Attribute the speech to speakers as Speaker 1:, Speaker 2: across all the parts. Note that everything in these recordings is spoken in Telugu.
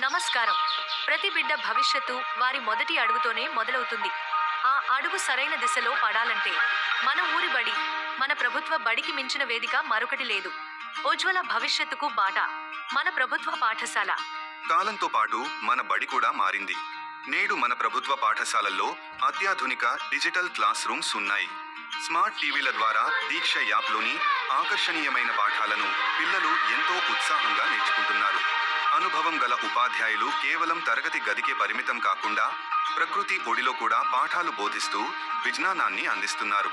Speaker 1: నమస్కారం. ప్రతి బిడ్డ భవిష్యత్తు వారి మొదటి అడుగుతోనే మొదలవుతుంది. ఆ అడుగు సరైన దిశలో పడాలంటే మన ఊరి బడి, మన ప్రభుత్వ బడికి మించిన వేదిక మరొకటి లేదు. ఉజ్వల భవిష్యత్తుకు బాట మన ప్రభుత్వ పాఠశాల.
Speaker 2: కాలంతో పాటు మన బడి కూడా మారింది. నేడు మన ప్రభుత్వ పాఠశాలల్లో అత్యాధునిక డిజిటల్ క్లాస్ రూమ్స్ ఉన్నాయి. స్మార్ట్ టీవీల ద్వారా దీక్ష యాప్లోని ఆకర్షణీయమైన పాఠాలను పిల్లలు ఎంతో ఉత్సాహంగా నేర్చుకుంటున్నారు. అనుభవం గల ఉపాధ్యాయులు కేవలం తరగతి గదికే పరిమితం కాకుండా ప్రకృతి ఒడిలో కూడా పాఠాలు బోధిస్తూ విజ్ఞానాన్ని అందిస్తున్నారు.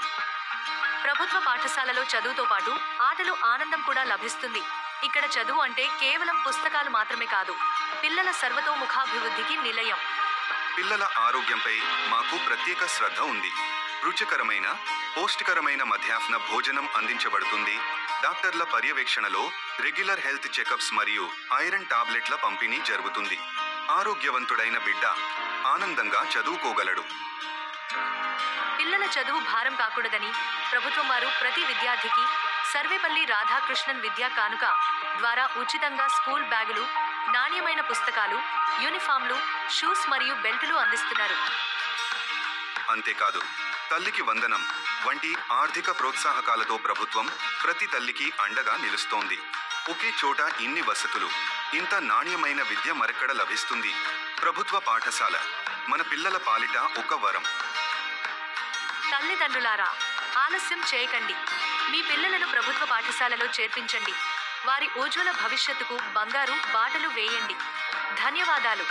Speaker 1: ప్రభుత్వ పాఠశాలలో చదువుతో పాటు ఆటలు, ఆనందం కూడా లభిస్తుంది. ఇక్కడ చదువు అంటే కేవలం పుస్తకాలు మాత్రమే కాదు, పిల్లల సర్వతోముఖాభివృద్ధికి నిలయం.
Speaker 2: పిల్లల ఆరోగ్యంపై మాకు ప్రత్యేక శ్రద్ధ ఉంది. రుచికరమైన, పౌష్టికరమైన మధ్యాహ్న భోజనం అందించబడుతుంది. డాక్టర్ల పర్యవేక్షణలో రెగ్యులర్ హెల్త్ చెకప్స్ మరియు ఐరన్ టాబ్లెట్ల పంపిణీ జరుగుతుంది. ఆరోగ్యవంతుడైన బిడ్డ ఆనందంగా చదువుకోగలడు.
Speaker 1: పిల్లల చదువు భారం కాకూడదని ప్రభుత్వం వారు ప్రతి విద్యార్థికి సర్వేపల్లి రాధాకృష్ణన్ విద్యా కానుక ద్వారా ఉచితంగా స్కూల్ బ్యాగులు, నాణ్యమైన పుస్తకాలు, యూనిఫామ్లు, షూస్ మరియు బెల్టులు అందిస్తున్నారు.
Speaker 2: అంతేకాదు, తల్లికి వందనం వంటి ఆర్థిక ప్రోత్సాహకాలతో ప్రభుత్వం ప్రతి తల్లికి అండగా నిలుస్తోంది. ఒకే చోట ఇన్ని వసతులు, ఇంత నాణ్యమైన విద్య మరెక్కడ లభిస్తుంది? ప్రభుత్వ పాఠశాల మన పిల్లల పాలిట ఒక వరం.
Speaker 1: తల్లిదండ్రులారా, ఆలస్యం చేయకండి. మీ పిల్లలను ప్రభుత్వ పాఠశాలలో చేర్పించండి. వారి ఉజ్వల భవిష్యత్తుకు బంగారు బాటలు వేయండి. ధన్యవాదాలు.